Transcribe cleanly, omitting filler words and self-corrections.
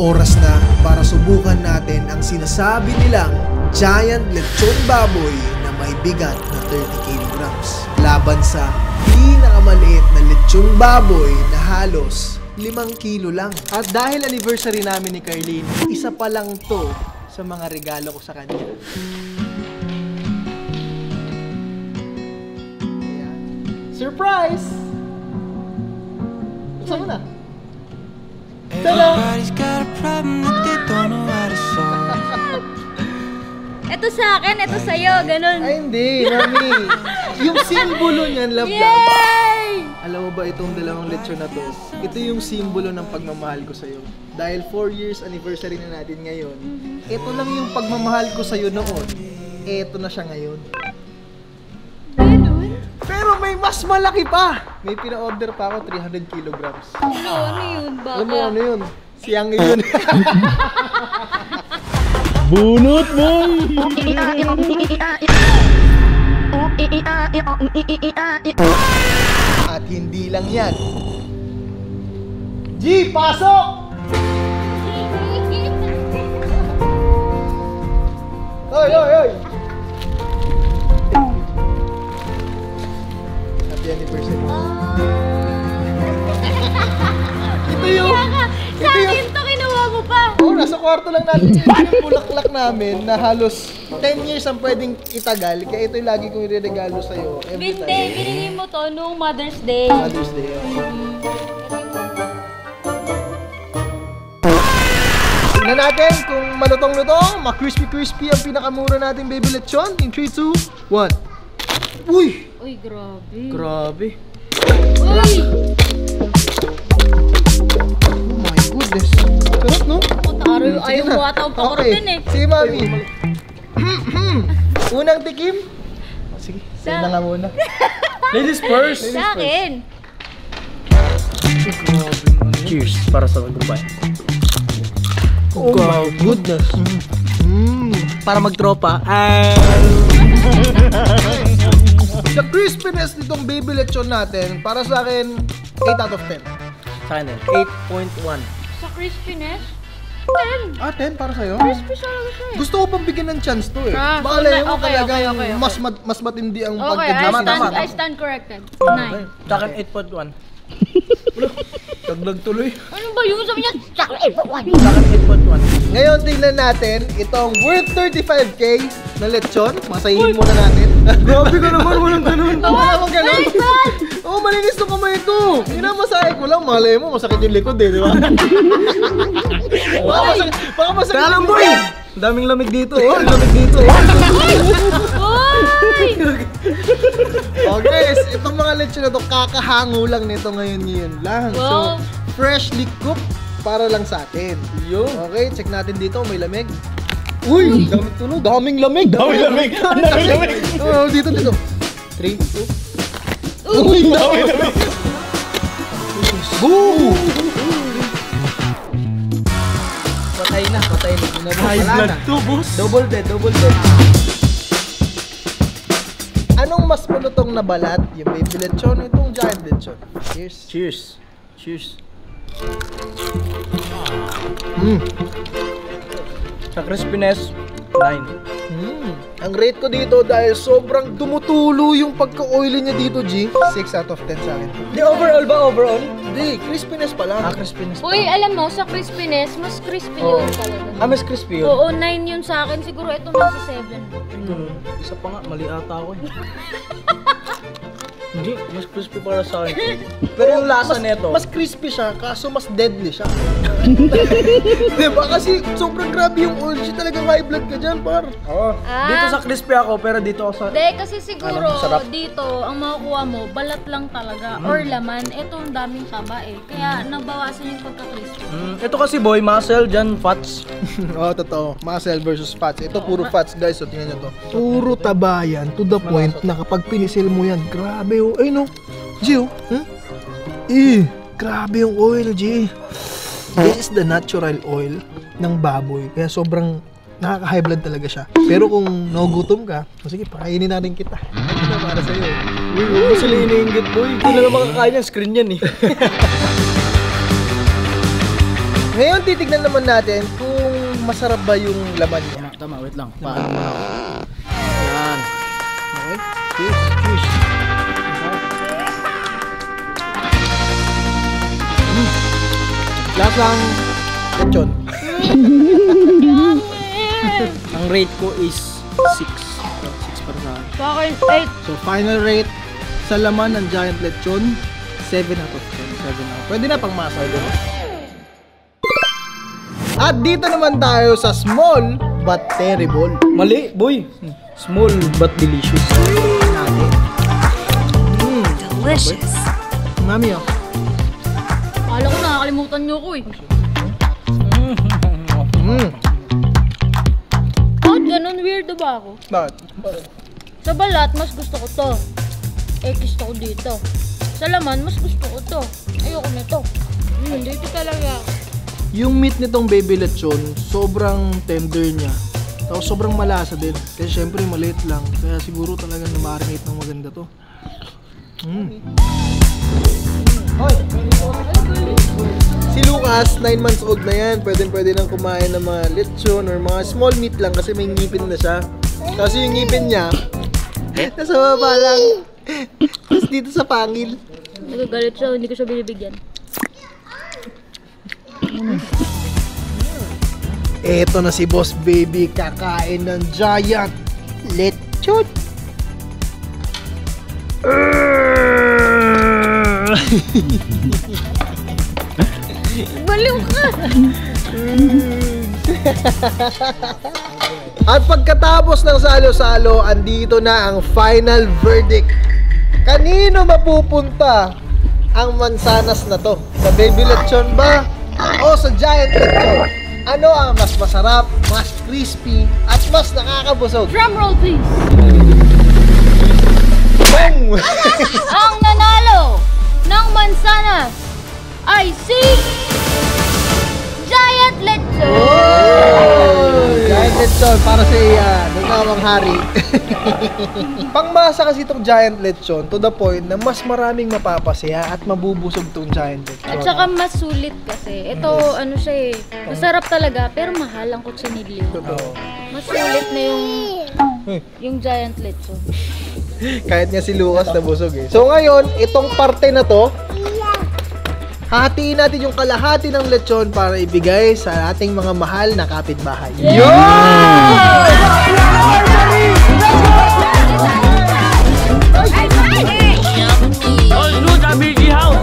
Oras na para subukan natin ang sinasabi nilang giant lechon baboy na may bigat na 30 kilograms laban sa pinakamaliit na lechon baboy na halos 5 kilo lang. At dahil anniversary namin ni Carlene, isa pa lang to sa mga regalo ko sa kanya. Surprise! Buksan mo na. Everybody's got a problem that they don't know how to solve. Ito sa akin, ito sa'yo, ganun. Ay hindi, mami. Yung simbolo niyan, love love. Yay! Alam mo ba itong dalawang lechon na to? Ito yung simbolo ng pagmamahal ko sa'yo. Dahil 4 years anniversary na natin ngayon, ito lang yung pagmamahal ko sa'yo noon. Ito na siya ngayon. Ganun? Pero may mas malaki pa! May pina-order pa ako 300 kilograms. Ano yun? Baka? Alam mo ano yun? Siyang yun. Bunot boy! At hindi lang yan. G, pasok! Oy, oy, oy! Happy anniversary. Ito yung... Sa akin to, kinuha mo pa. Oo, nasa kwarto lang natin. Ito yung bulaklak namin na halos 10 years ang pwedeng itagal. Kaya ito yung lagi kong ireregalo sa'yo. Every Binte, time. binili mo to nung Mother's Day. Mother's Day. Tingnan natin kung malutong-lutong, ma-crispy-crispy ang pinakamura nating baby lechon. In 3, 2, 1. Uy! Uy, grabe. Grabe. Uy! Oh my goodness. Sarap, no? Mataro yung ayaw mo ata ang pakurutin eh. Sige, mami. Unang tikim? Sige, sa'yo na nga muna. Ladies first! Sa akin. Cheers para sa tagumpay. Oh my goodness. Para magtropa. The crispiness nitong baby lechon natin, para sa akin, 8 out of 10. Sa akin 8.1. Sa crispiness, 10. Ah, 10 para sa'yo? Crispy talaga siya eh. Gusto ko pang bigyan ng chance to eh. Ah, Malay mo okay, talaga okay. mas matindi ang Okay, pagka-juicy. I stand corrected. 9. Sa akin 8.1. Dagdag tuloy. Ano ba yung sabi niya? Sa akin, Sa akin 8.1. Ngayon, tingnan natin itong worth 35k na lechon. Masahin muna natin. Grabe ka naman, walang ganun. Wala naman ganun. Oo, malinis na kamay ito. Minamasahe ko lang, malay mo, masakit yung likod eh, di ba? Baka masakit Kaya yung boy! likod. Daming lamig dito. Oh, lamig dito. Uy! Okay, itong mga lechon na to, kakahango lang nito ngayon lang. So, Wow. freshly cooked para lang sa atin. Okay, check natin dito, may lamig. Uy! Daming tunog. Daming lamig. Daming lamig. Daming lamig. Oo, dito. 3, 2. Uy! Daming lamig. Boom! Patay na. High Wala blood na. to, boss. Double dead. Anong mas malutong na balat? Yung baby lechon o itong giant lechon? Cheers. Cheers. Cheers. Sa crispiness, 9. Ang rate ko dito dahil sobrang tumutulo yung pagka-oily niya dito, G. 6 out of 10 sa akin. Di overall ba? Overall? Hindi, crispiness pa lang. Crispiness. Uy, alam mo, sa crispiness, mas crispy yun talaga. Mas crispy yun? Oo, 9 yun sa akin. Siguro ito nasa 7. Isa pa nga, mali ata ako eh. Hindi, mas crispy para sa akin. Pero yung lasa neto, Mas crispy siya, kaso mas deadly siya. Diba? Kasi sobrang grabe yung oil. Siya talagang high blood ka dyan, par. Oo. Dito sa crispy ako, pero dito ako sa... Hindi, kasi siguro Ano, sarap. dito, ang makukuha mo, balat lang talaga, or laman. Ito ang daming taba eh. Kaya nabawasan yung pagka-crispy. Ito kasi boy, muscle, dyan fats. Oo, totoo. Muscle versus fats. Ito puro fats, guys. So, tingnan nyo to. Puro taba yan, to the point na kapag pinisil mo yan, grabe oh. Ay no, G oh. Grabe yung oil, G. This is the natural oil ng baboy. Kaya sobrang nakaka-high blood talaga siya. Pero kung nagugutom ka, sige, pakainin natin kita. Ito para sa'yo. Uy, sila iniinggit boy. Hindi na lang makakain yan, screen yan eh. Ngayon, titignan naman natin kung masarap ba yung laman niya. Tama, wait lang. Paano mo ako? Yan. Okay? Cheers. Cheers. Lasang lechon. Ang rate ko is 6. 6 para sa akin. Sa akin, 8. So, final rate sa laman ng giant lechon, 7 out of 10. 7 out. Pwede na pang masa, di ba? At dito naman tayo sa small but terrible. Mali, boy. Small but delicious. Natin. Delicious. Mami, oh. Akala ko nakakalimutan niyo ko eh. Bakit ganun? Weirdo ba ako? Bakit? Sa balat, mas gusto ko to. Gusto ko dito. Sa laman, mas gusto ko to. Ayoko nito. Dito talaga. Yung meat nitong baby lechon, sobrang tender niya. Tapos sobrang malasa din. Kasi syempre maliit lang. Kaya siguro talagang na-marinate ng maganda to. Si Lucas, 9 months old na yan. Pwede nang kumain ng mga lechon or mga small meat lang kasi may ngipin na siya. Kasi yung ngipin niya, nasa baba lang. Tapos dito sa pangil. Nagagalit siya, hindi ko siya binibigyan. Eto na si Boss Baby, kakain ng giant lechon. Baliw ka! At pagkatapos ng salo-salo, andito na ang final verdict. Kanino mapupunta ang mansanas na to? Sa baby lechon ba? O sa giant lechon? Ano ang mas masarap, mas crispy, at mas nakakabusog? Drum roll please! Bang! Ang nanalo ng mansanas ay si Giant Lechon! Giant lechon para sa nagawang hari. Pangmasa kasi itong giant lechon to the point na mas maraming mapapasaya at mabubusog itong giant lechon. At saka mas sulit kasi. Ito, ano siya eh. Masarap talaga, pero mahal ang kutsinilyo. Totoo. Mas sulit na yung Giant Lechon. Kahit nga si Lucas nabusog eh. So ngayon, itong parte na to, hahatiin natin yung kalahati ng lechon para ibigay sa ating mga mahal na kapitbahay. Oh, look, I'm busy house.